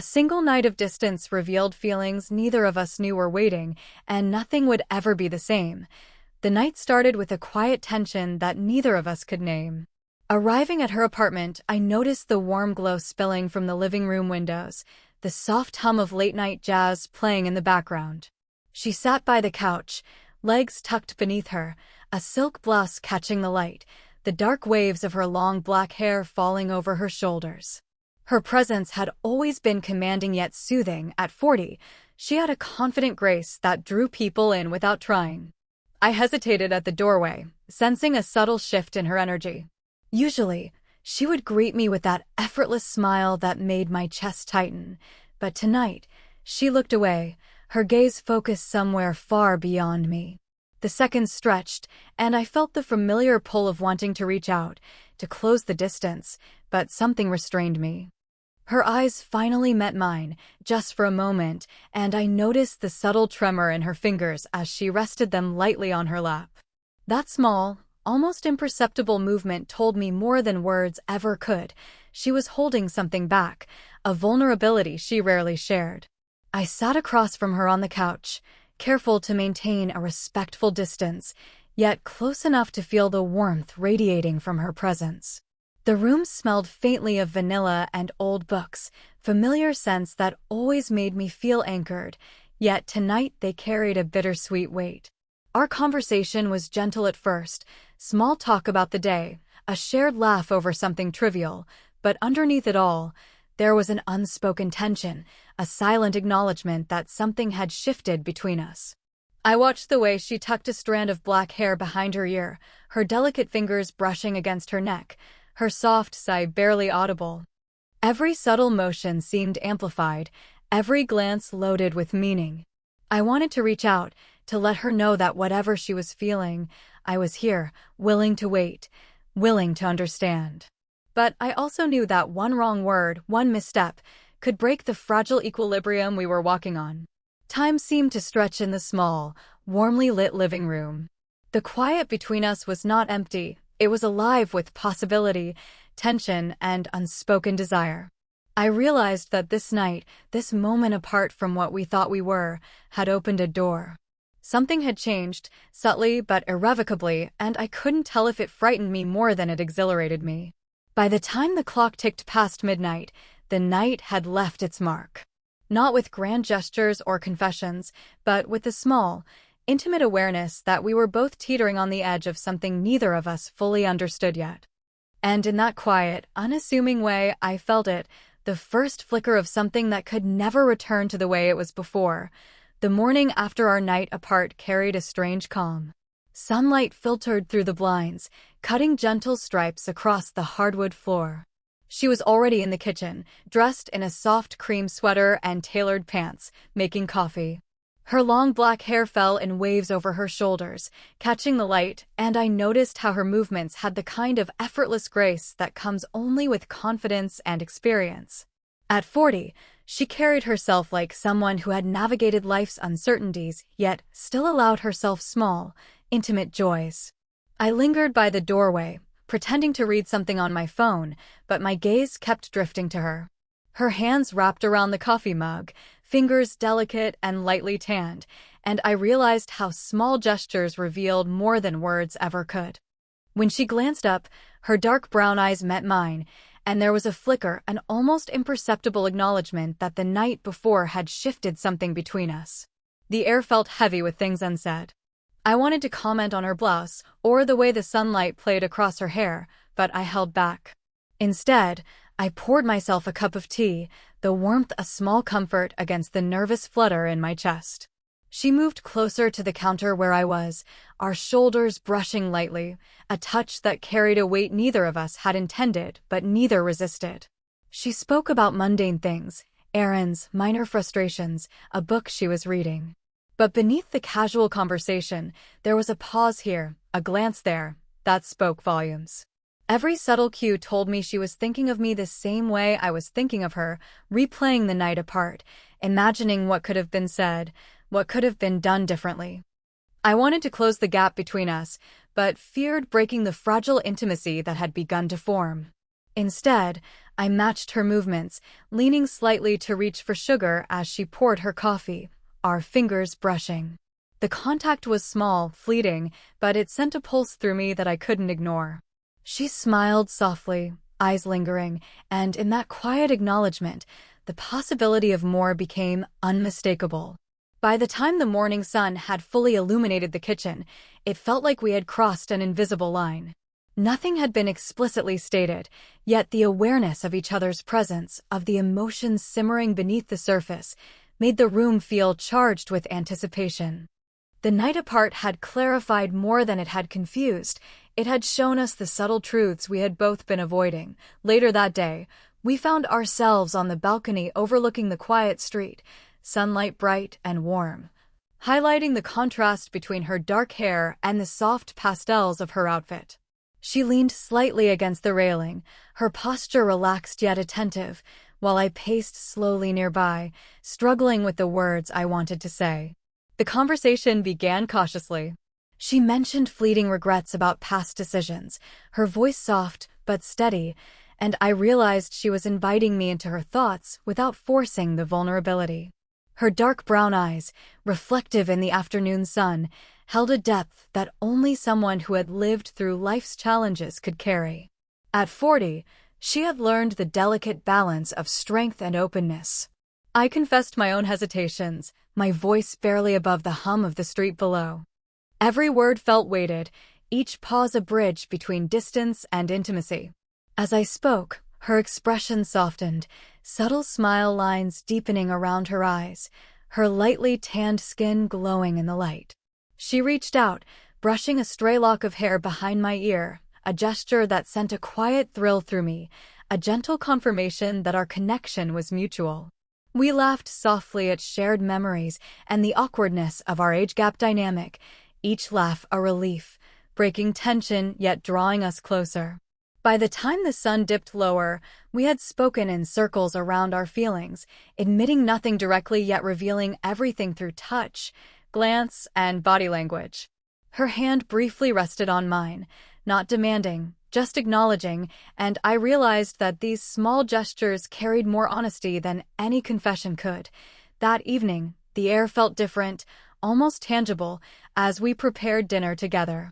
A single night of distance revealed feelings neither of us knew were waiting, and nothing would ever be the same. The night started with a quiet tension that neither of us could name. Arriving at her apartment, I noticed the warm glow spilling from the living room windows, the soft hum of late-night jazz playing in the background. She sat by the couch, legs tucked beneath her, a silk blouse catching the light, the dark waves of her long black hair falling over her shoulders. Her presence had always been commanding yet soothing. At 40, she had a confident grace that drew people in without trying. I hesitated at the doorway, sensing a subtle shift in her energy. Usually, she would greet me with that effortless smile that made my chest tighten, but tonight, she looked away, her gaze focused somewhere far beyond me. The seconds stretched, and I felt the familiar pull of wanting to reach out, to close the distance, but something restrained me. Her eyes finally met mine, just for a moment, and I noticed the subtle tremor in her fingers as she rested them lightly on her lap. That small, almost imperceptible movement told me more than words ever could. She was holding something back, a vulnerability she rarely shared. I sat across from her on the couch, careful to maintain a respectful distance, yet close enough to feel the warmth radiating from her presence. The room smelled faintly of vanilla and old books, familiar scents that always made me feel anchored, yet tonight they carried a bittersweet weight. Our conversation was gentle at first, small talk about the day, a shared laugh over something trivial, but underneath it all, there was an unspoken tension, a silent acknowledgement that something had shifted between us. I watched the way she tucked a strand of black hair behind her ear, her delicate fingers brushing against her neck, her soft sigh barely audible. Every subtle motion seemed amplified, every glance loaded with meaning. I wanted to reach out, to let her know that whatever she was feeling, I was here, willing to wait, willing to understand. But I also knew that one wrong word, one misstep, could break the fragile equilibrium we were walking on. Time seemed to stretch in the small, warmly lit living room. The quiet between us was not empty, it was alive with possibility, tension, and unspoken desire. I realized that this night, this moment apart from what we thought we were, had opened a door. Something had changed, subtly but irrevocably, and I couldn't tell if it frightened me more than it exhilarated me. By the time the clock ticked past midnight, the night had left its mark. Not with grand gestures or confessions, but with the small, intimate awareness that we were both teetering on the edge of something neither of us fully understood yet. And in that quiet, unassuming way, I felt it, the first flicker of something that could never return to the way it was before. The morning after our night apart carried a strange calm. Sunlight filtered through the blinds, cutting gentle stripes across the hardwood floor. She was already in the kitchen, dressed in a soft cream sweater and tailored pants, making coffee. Her long black hair fell in waves over her shoulders, catching the light, and I noticed how her movements had the kind of effortless grace that comes only with confidence and experience. At 40, she carried herself like someone who had navigated life's uncertainties, yet still allowed herself small, intimate joys. I lingered by the doorway, pretending to read something on my phone, but my gaze kept drifting to her. Her hands wrapped around the coffee mug, fingers delicate and lightly tanned, and I realized how small gestures revealed more than words ever could. When she glanced up, her dark brown eyes met mine, and there was a flicker, an almost imperceptible acknowledgement that the night before had shifted something between us. The air felt heavy with things unsaid. I wanted to comment on her blouse, or the way the sunlight played across her hair, but I held back. Instead, I poured myself a cup of tea, the warmth a small comfort against the nervous flutter in my chest. She moved closer to the counter where I was, our shoulders brushing lightly, a touch that carried a weight neither of us had intended but neither resisted. She spoke about mundane things, errands, minor frustrations, a book she was reading. But beneath the casual conversation, there was a pause here, a glance there, that spoke volumes. Every subtle cue told me she was thinking of me the same way I was thinking of her, replaying the night apart, imagining what could have been said, what could have been done differently. I wanted to close the gap between us, but feared breaking the fragile intimacy that had begun to form. Instead, I matched her movements, leaning slightly to reach for sugar as she poured her coffee, our fingers brushing. The contact was small, fleeting, but it sent a pulse through me that I couldn't ignore. She smiled softly, eyes lingering, and in that quiet acknowledgement, the possibility of more became unmistakable. By the time the morning sun had fully illuminated the kitchen, it felt like we had crossed an invisible line. Nothing had been explicitly stated, yet the awareness of each other's presence, of the emotions simmering beneath the surface, made the room feel charged with anticipation. The night apart had clarified more than it had confused. It had shown us the subtle truths we had both been avoiding. Later that day, we found ourselves on the balcony overlooking the quiet street, sunlight bright and warm, highlighting the contrast between her dark hair and the soft pastels of her outfit. She leaned slightly against the railing, her posture relaxed yet attentive, while I paced slowly nearby, struggling with the words I wanted to say. The conversation began cautiously. She mentioned fleeting regrets about past decisions, her voice soft but steady, and I realized she was inviting me into her thoughts without forcing the vulnerability. Her dark brown eyes, reflective in the afternoon sun, held a depth that only someone who had lived through life's challenges could carry. At 40, she had learned the delicate balance of strength and openness. I confessed my own hesitations, my voice barely above the hum of the street below. Every word felt weighted, each pause a bridge between distance and intimacy. As I spoke, her expression softened, subtle smile lines deepening around her eyes, her lightly tanned skin glowing in the light. She reached out, brushing a stray lock of hair behind my ear, a gesture that sent a quiet thrill through me, a gentle confirmation that our connection was mutual. We laughed softly at shared memories and the awkwardness of our age gap dynamic, each laugh a relief, breaking tension yet drawing us closer. By the time the sun dipped lower, we had spoken in circles around our feelings, admitting nothing directly yet revealing everything through touch, glance, and body language. Her hand briefly rested on mine, not demanding, just acknowledging, and I realized that these small gestures carried more honesty than any confession could. That evening, the air felt different, almost tangible, as we prepared dinner together.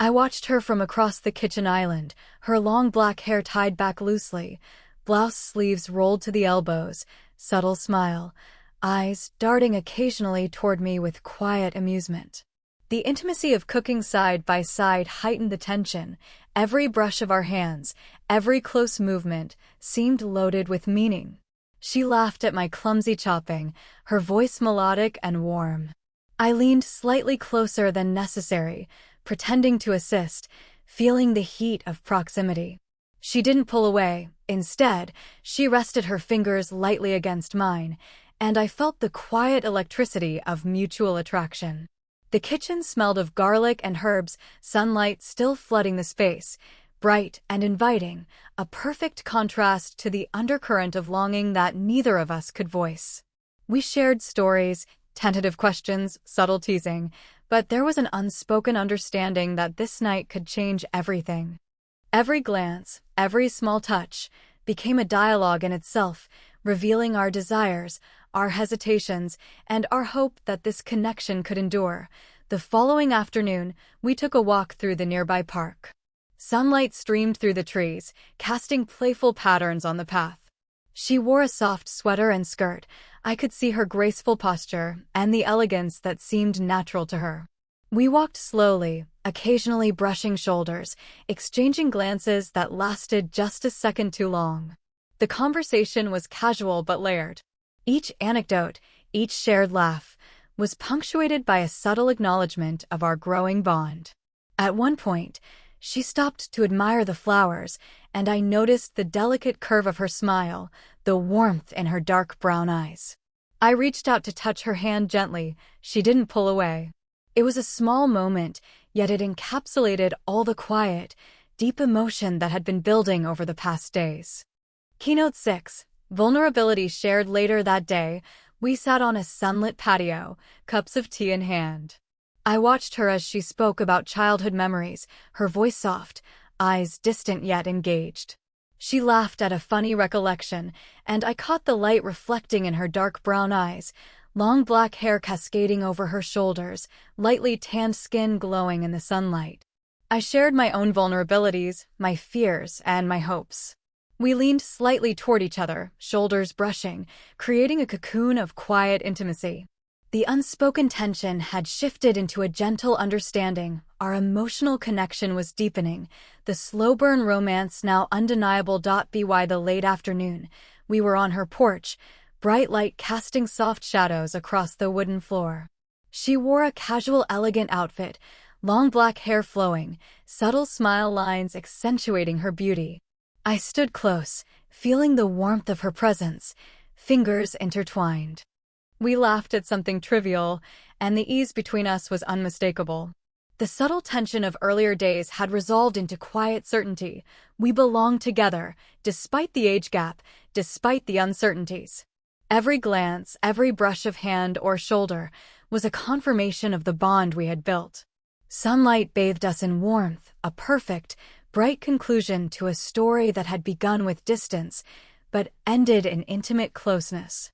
I watched her from across the kitchen island, her long black hair tied back loosely, blouse sleeves rolled to the elbows, subtle smile, eyes darting occasionally toward me with quiet amusement. The intimacy of cooking side by side heightened the tension. Every brush of our hands, every close movement, seemed loaded with meaning. She laughed at my clumsy chopping, her voice melodic and warm. I leaned slightly closer than necessary, pretending to assist, feeling the heat of proximity. She didn't pull away. Instead, she rested her fingers lightly against mine, and I felt the quiet electricity of mutual attraction. The kitchen smelled of garlic and herbs, sunlight still flooding the space, bright and inviting, a perfect contrast to the undercurrent of longing that neither of us could voice. We shared stories, tentative questions, subtle teasing, but there was an unspoken understanding that this night could change everything. Every glance, every small touch, became a dialogue in itself, revealing our desires, our hesitations, and our hope that this connection could endure. The following afternoon, we took a walk through the nearby park. Sunlight streamed through the trees, casting playful patterns on the path. She wore a soft sweater and skirt. I could see her graceful posture and the elegance that seemed natural to her. We walked slowly, occasionally brushing shoulders, exchanging glances that lasted just a second too long. The conversation was casual but layered. Each anecdote, each shared laugh, was punctuated by a subtle acknowledgement of our growing bond. At one point, she stopped to admire the flowers, and I noticed the delicate curve of her smile, the warmth in her dark brown eyes. I reached out to touch her hand gently. She didn't pull away. It was a small moment, yet it encapsulated all the quiet, deep emotion that had been building over the past days. Keynote 6. Vulnerability. Shared later that day, we sat on a sunlit patio, cups of tea in hand. I watched her as she spoke about childhood memories, her voice soft, eyes distant yet engaged. She laughed at a funny recollection, and I caught the light reflecting in her dark brown eyes, long black hair cascading over her shoulders, lightly tanned skin glowing in the sunlight. I shared my own vulnerabilities, my fears, and my hopes. We leaned slightly toward each other, shoulders brushing, creating a cocoon of quiet intimacy. The unspoken tension had shifted into a gentle understanding. Our emotional connection was deepening, the slow-burn romance now undeniable. By the late afternoon, we were on her porch, bright light casting soft shadows across the wooden floor. She wore a casual, elegant outfit, long black hair flowing, subtle smile lines accentuating her beauty. I stood close, feeling the warmth of her presence, fingers intertwined. We laughed at something trivial, and the ease between us was unmistakable. The subtle tension of earlier days had resolved into quiet certainty. We belonged together, despite the age gap, despite the uncertainties. Every glance, every brush of hand or shoulder was a confirmation of the bond we had built. Sunlight bathed us in warmth, a perfect, bright conclusion to a story that had begun with distance, but ended in intimate closeness.